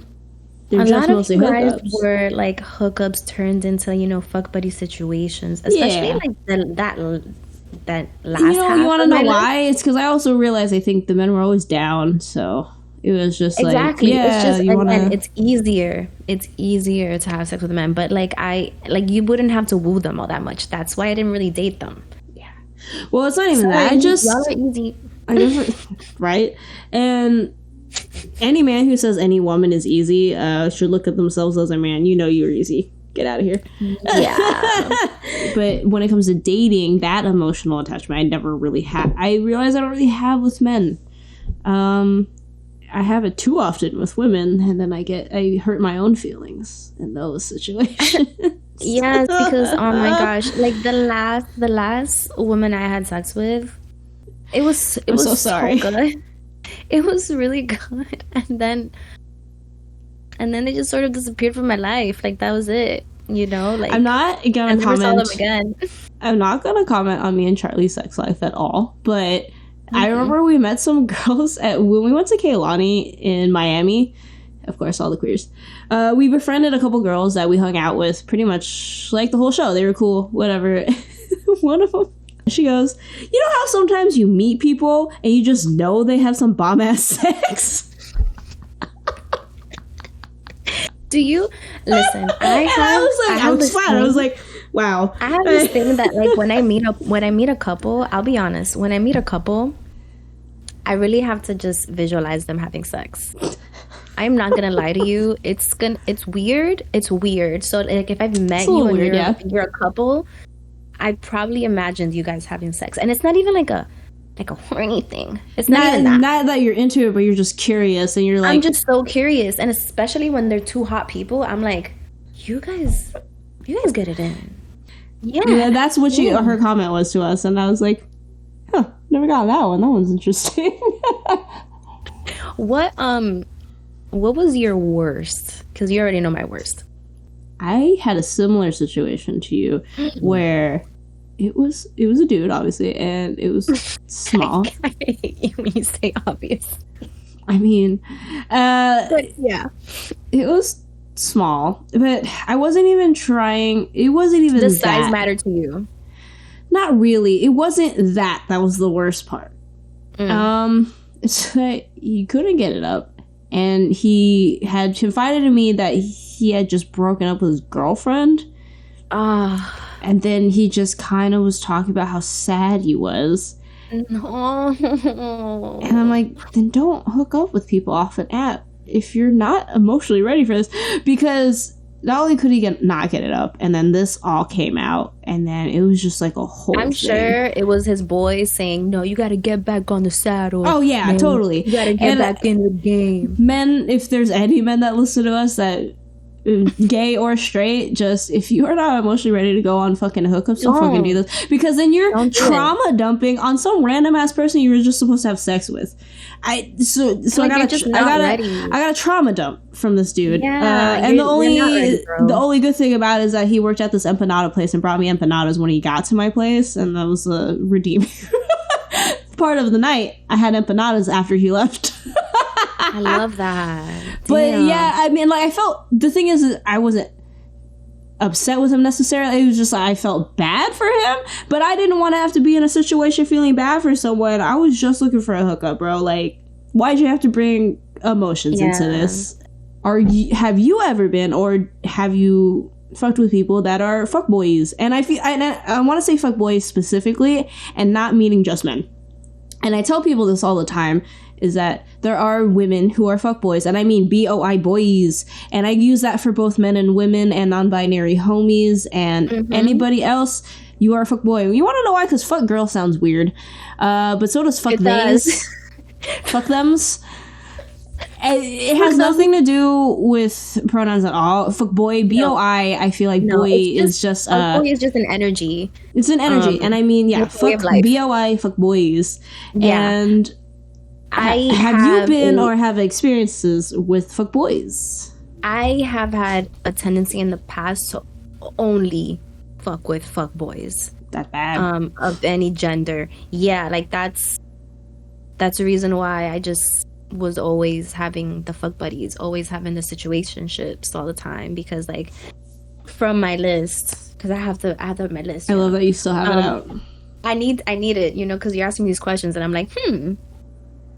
They're just mostly hookups. Were like hookups turned into, fuck buddy situations, especially like that last half. You want to know why? It's because I also realized I think the men were always down, so it was just exactly. It's just and it's easier. It's easier to have sex with men, but you wouldn't have to woo them all that much. That's why I didn't really date them. Yeah. Well, it's not even that. Y'all are easy. Right? And any man who says any woman is easy should look at themselves as a man. You're easy. Get out of here. Yeah. But when it comes to dating, that emotional attachment I never really had. I realize I don't really have with men. I have it too often with women, and then I hurt my own feelings in those situations. Yes, because oh my gosh, like the last woman I had sex with, it was so sorry. So good. It was really good, and then they just sort of disappeared from my life. Like, that was it. you know, like I'm not I gonna never saw them comment. again. I'm not gonna comment on me and Charlie's sex life at all, but I Mhm. remember we met some girls when we went to Kehlani in Miami. Of course, all the queers. We befriended a couple girls that we hung out with pretty much like the whole show. They were cool, whatever. One of them, she goes, "You know how sometimes you meet people and you just know they have some bomb ass sex." Do you listen? I was flat. I was like, wow. I have this thing that like when I meet a couple, I'll be honest. When I meet a couple, I really have to just visualize them having sex. I'm not gonna lie to you. It's weird. It's weird. So like if I've met you and you're a couple, I probably imagined you guys having sex, and it's not even like a horny thing. It's not even that. Not that you're into it, but you're just curious and you're like, I'm just so curious, and especially when they're two hot people, I'm like, you guys get it in. Yeah, that's what her comment was to us, and I was like, huh, never got that one. That one's interesting. What was your worst? Because you already know my worst. I had a similar situation to you, where it was a dude, obviously, and it was small. I hate you when you say obvious. I mean, but yeah, it was small, but I wasn't even trying. It wasn't even the size mattered to you. Not really. It wasn't that. That was the worst part. It's that he couldn't get it up, and he had confided to me that he had just broken up with his girlfriend. And then he just kind of was talking about how sad he was. No. And I'm like, then don't hook up with people off an app if you're not emotionally ready for this. Because not only could he not get it up, and then this all came out, and then it was just like a whole I'm thing. sure it was his boys saying, no, you got to get back on the saddle. Oh, yeah, man. Totally. You got to get back in the game. Men, if there's any men that listen to us that gay or straight, just if you are not emotionally ready to go on fucking hookups, don't fucking do this, because then you're trauma dumping on some random ass person you were just supposed to have sex with. I got a trauma dump from this dude. Yeah, and the only good thing about it is that he worked at this empanada place and brought me empanadas when he got to my place, and that was a redeeming part of the night. I had empanadas after he left. I love that. But yeah, I mean, like, I felt, the thing is I wasn't upset with him necessarily. It was just like I felt bad for him, but I didn't want to have to be in a situation feeling bad for someone. I was just looking for a hookup, bro. Like, why'd you have to bring emotions into this? Have you ever been, or have you fucked with people that are fuckboys? And I want to say fuckboys specifically, and not meaning just men. And I tell people this all the time, is that there are women who are fuckboys, and I mean BOI boys, and I use that for both men and women and non-binary homies and anybody else. You are a fuckboy. You want to know why? Because fuck girl sounds weird, but so does fuck theys. Fuck thems. It has nothing to do with pronouns at all. Fuck boy, B-O-I, I feel like boy is just boy is just an energy. It's an energy, and I mean, yeah, fuck B-O-I, fuck boys. Yeah. And have you been or have experiences with fuck boys? I have had a tendency in the past to only fuck with fuck boys. That bad? Of any gender. Yeah, like that's the reason why I just was always having the fuck buddies, always having the situationships all the time, because like from my list, because I have my list. I love that you still have it out. I need it, you know, because you're asking me these questions and I'm like,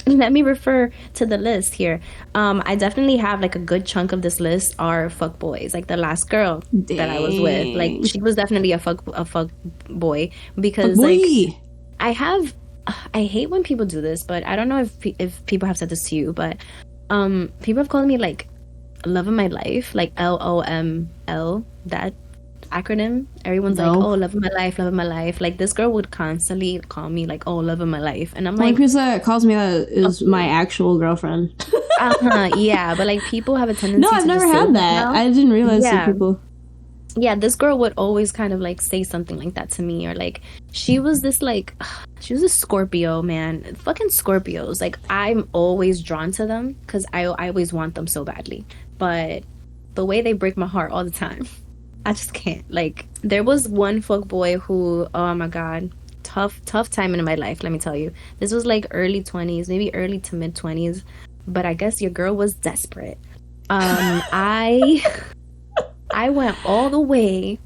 let me refer to the list here. I definitely have like a good chunk of this list are fuck boys. Like the last girl that I was with, like she was definitely a fuck boy, because like I hate when people do this, but I don't know if people have said this to you, but people have called me like love of my life, like LOML, that acronym. Everyone's like, oh, love of my life. Like this girl would constantly call me like, oh, love of my life, and I'm like, the person that calls me that is my actual girlfriend. Yeah, but like people have a tendency. No, I've never had that. I didn't realize that people. Yeah, this girl would always kind of like say something like that to me, or like she was a Scorpio, man. Fucking Scorpios. Like I'm always drawn to them because I always want them so badly, but the way they break my heart all the time. I just can't. Like, there was one fuckboy who, oh my God, tough time in my life, let me tell you. This was like early 20s, maybe early to mid 20s, but I guess your girl was desperate. I went all the way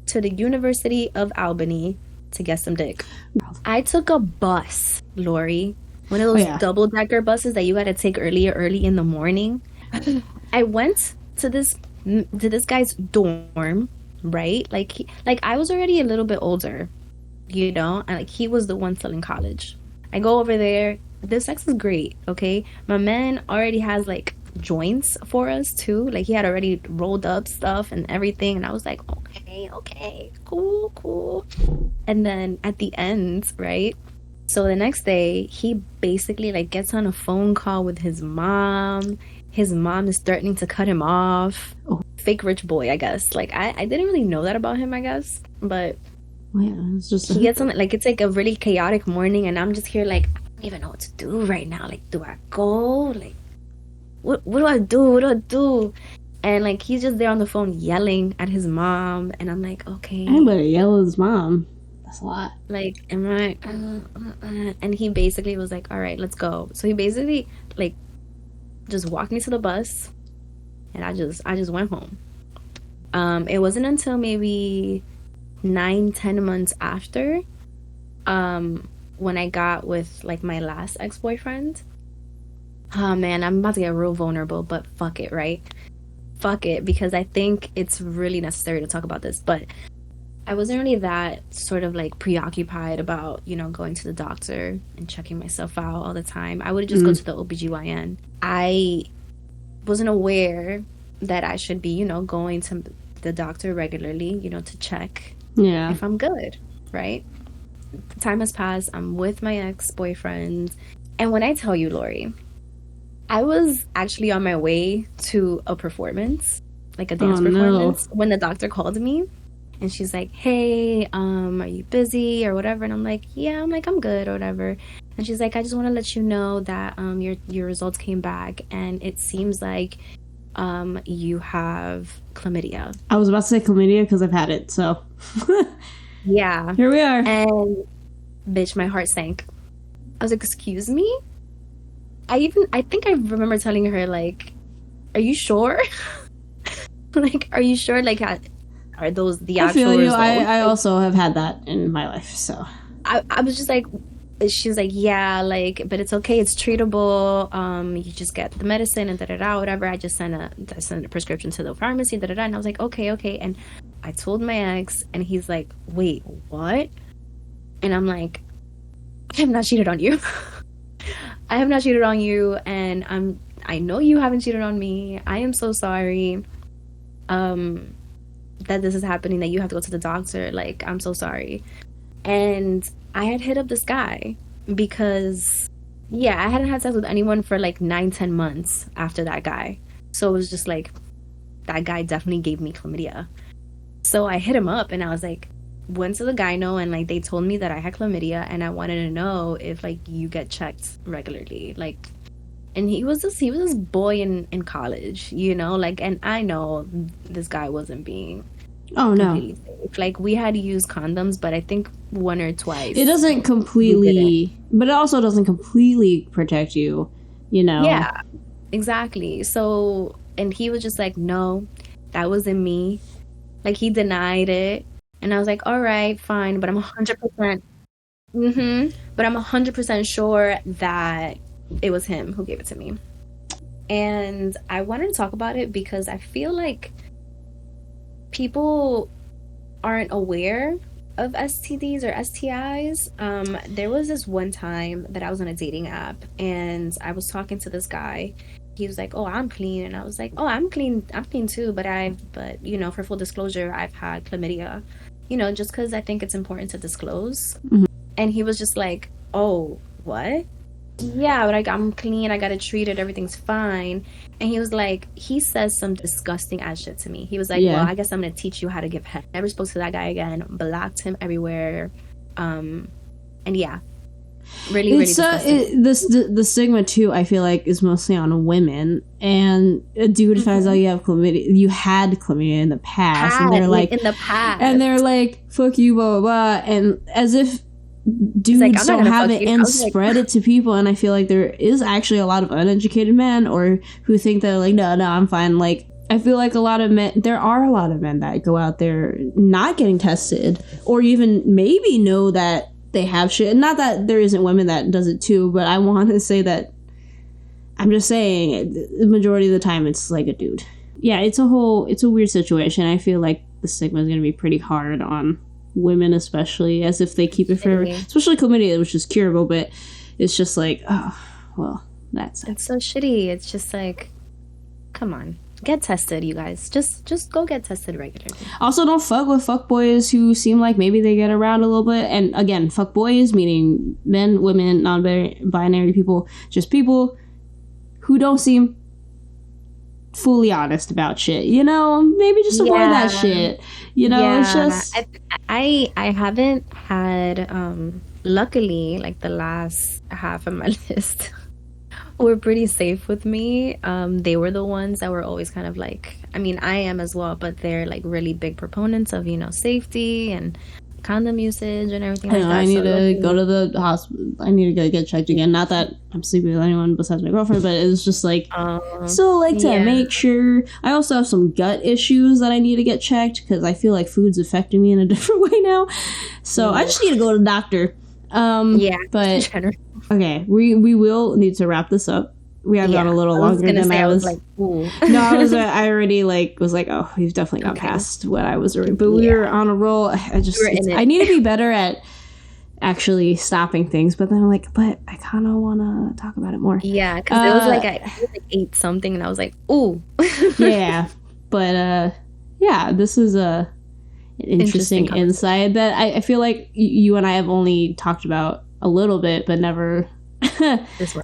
to the University of Albany to get some dick. I took a bus, Lorrie. One of those double-decker buses that you gotta take early in the morning. I went to this guy's dorm, right? Like I was already a little bit older, you know, and like he was the one still in college. I go over there. The sex is great, okay? My man already has like joints for us too. Like he had already rolled up stuff and everything, and I was like, okay, cool. And then at the end, right? So the next day, he basically like gets on a phone call with his mom. His mom is threatening to cut him off. Oh. Fake rich boy, I guess. Like I didn't really know that about him, I guess. But it's just he gets on like it's like a really chaotic morning, and I'm just here like I don't even know what to do right now. Like, do I go? Like, what do I do? What do I do? And like he's just there on the phone yelling at his mom, and I'm like, okay. Anybody yell at his mom? That's a lot. Like, am I? And he basically was like, all right, let's go. So he basically like just walked me to the bus, and I just went home. It wasn't until maybe 9-10 months after, when I got with like my last ex-boyfriend. Oh man, I'm about to get real vulnerable, but fuck it, right? Fuck it, because I think it's really necessary to talk about this. But I wasn't really that sort of like preoccupied about, you know, going to the doctor and checking myself out all the time. I would just go to the OBGYN. I wasn't aware that I should be, you know, going to the doctor regularly, you know, to check if I'm good, right? Time has passed. I'm with my ex-boyfriend. And when I tell you, Lorrie, I was actually on my way to a performance, like a dance performance, when the doctor called me. And she's like, hey, are you busy or whatever? And I'm like, yeah, I'm good or whatever. And she's like, I just want to let you know that your results came back, and it seems like you have chlamydia. I was about to say chlamydia because I've had it, so. Yeah. Here we are. And bitch, my heart sank. I was like, excuse me? I think I remember telling her, like, are you sure? Like, are you sure? Like, are those the actual feel you. results? I also have had that in my life, so. I was just like, she was like, yeah, like, but it's okay, it's treatable. You just get the medicine and whatever. I sent a prescription to the pharmacy, and I was like, okay. And I told my ex, and he's like, wait, what? And I'm like, I have not cheated on you. I have not cheated on you, and I know you haven't cheated on me. I am so sorry that this is happening, that you have to go to the doctor. Like, I'm so sorry. And I had hit up this guy because, I hadn't had sex with anyone for like 9-10 months after that guy. So it was just like, that guy definitely gave me chlamydia. So I hit him up, and I was like, went to the gyno, and like they told me that I had chlamydia, and I wanted to know if like you get checked regularly. Like, and he was this boy in college, you know, like, and I know this guy wasn't being completely safe. Like, we had to use condoms, but I think one or twice. It doesn't completely, but it also doesn't completely protect you, you know. Yeah, exactly. So, and he was just like, no, that wasn't me. Like, he denied it. And I was like, all right, fine, but I'm 100%. But I'm 100% sure that it was him who gave it to me. And I wanted to talk about it because I feel like people aren't aware of STDs or STIs. There was this one time that I was on a dating app, and I was talking to this guy. He was like, oh, I'm clean. And I was like, oh, I'm clean too, but you know, for full disclosure, I've had chlamydia, you know, just because I think it's important to disclose. And he was just like, oh, what? Yeah, but like, I'm clean, I got it treated, everything's fine. And he was like, he says some disgusting ass shit to me. He was like, well, I guess I'm gonna teach you how to give head. Never spoke to that guy again, blocked him everywhere. And yeah. really, really It's disgusting. the stigma too. I feel like is mostly on women, and a dude finds out you have chlamydia, you had chlamydia in the past, and they're like, in the past. and they're like, "Fuck you," blah blah blah, and as if dudes like, "I'm not don't gonna have fuck it you." I and was like, spread it to people. And I feel like there is actually a lot of uneducated men or who think that like, no, I'm fine. Like, I feel like there are a lot of men that go out there not getting tested or even maybe know that they have shit. Not that there isn't women that does it too, but I want to say that I'm just saying the majority of the time it's like a dude. Yeah, it's a weird situation. I feel like the stigma is going to be pretty hard on women, especially, as if they keep it forever. Especially chlamydia, which is curable, but it's just like, oh, well, that's it. It's so shitty. It's just like, come on. Get tested, you guys. Just go get tested regularly. Also, don't fuck with fuckboys who seem like maybe they get around a little bit. And again, fuckboys meaning men, women, non-binary people, just people who don't seem fully honest about shit. You know, maybe just avoid that shit. You know, it's just I haven't had luckily like the last half of my list were pretty safe with me. They were the ones that were always kind of like, I mean, I am as well, but they're like really big proponents of, you know, safety and condom usage and everything like that. I need to go to the hospital. I need to go get checked again. Not that I'm sleeping with anyone besides my girlfriend, but it's just like, still like to make sure. I also have some gut issues that I need to get checked because I feel like food's affecting me in a different way now. So I just need to go to the doctor. But okay, we will need to wrap this up. We have gone a little longer than I was. Like, ooh. No, I already was like, oh, we've definitely gone past what I was already. But we were on a roll. I need to be better at actually stopping things. But then I'm like, but I kind of want to talk about it more. Yeah, because it was like I ate something and I was like, ooh. Yeah, but yeah, this is an interesting insight that I feel like you and I have only talked about a little bit, but never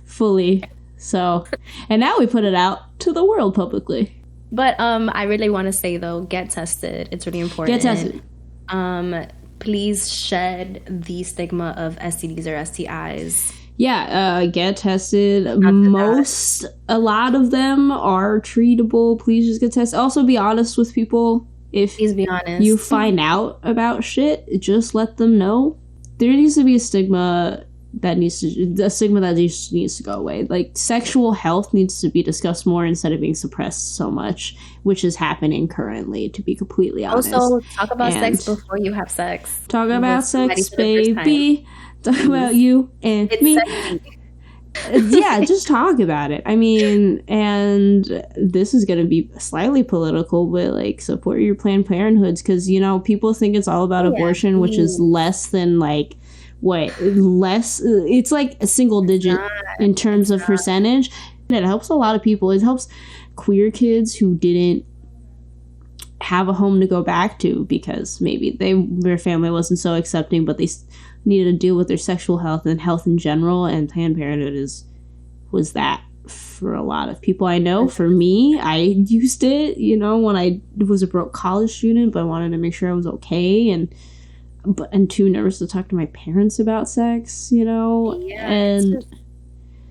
fully. So, and now we put it out to the world publicly. But I really want to say though, get tested. It's really important. Get tested. Please shed the stigma of STDs or STIs. Yeah, get tested. A lot of them are treatable. Please just get tested. Also, be honest with people. Please be honest. You find out about shit, just let them know. There needs to be a stigma that needs to go away. Like, sexual health needs to be discussed more instead of being suppressed so much, which is happening currently, to be completely honest. Also, talk about sex before you have sex. Talk about sex, baby. Talk about you and me. Yeah, just talk about it. I mean, and this is going to be slightly political, but like, support your Planned Parenthoods, because, you know, people think it's all about abortion, which is less than like it's like a single digit in terms of percentage. It helps a lot of people. It helps queer kids who didn't have a home to go back to because maybe their family wasn't so accepting, but they needed to deal with their sexual health and health in general, and Planned Parenthood was that for a lot of people I know. For me, I used it, you know, when I was a broke college student, but I wanted to make sure I was okay and too nervous to talk to my parents about sex, you know. Yeah,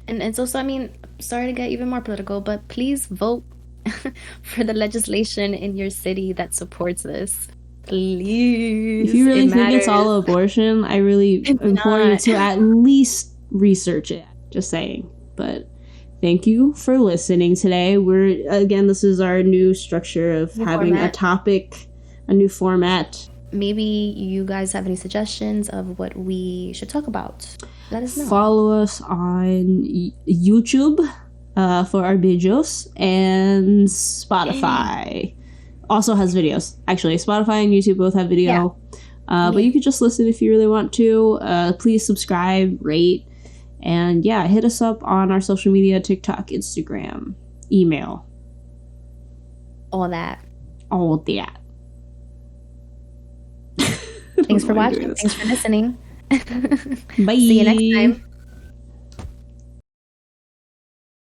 and it's also, I mean, sorry to get even more political, but please vote for the legislation in your city that supports this. Please. If you really think it's all abortion, I really implore you to at least research it. Just saying. But thank you for listening today. This is our new structure of having a topic, a new format. Maybe you guys have any suggestions of what we should talk about. Let us know. Follow us on YouTube for our videos, and Spotify also has videos. Actually, Spotify and YouTube both have video. But you could just listen if you really want to. Please subscribe, rate, and hit us up on our social media: TikTok, Instagram, email. All that. Thanks for watching. Thanks for listening. Bye. See you next time.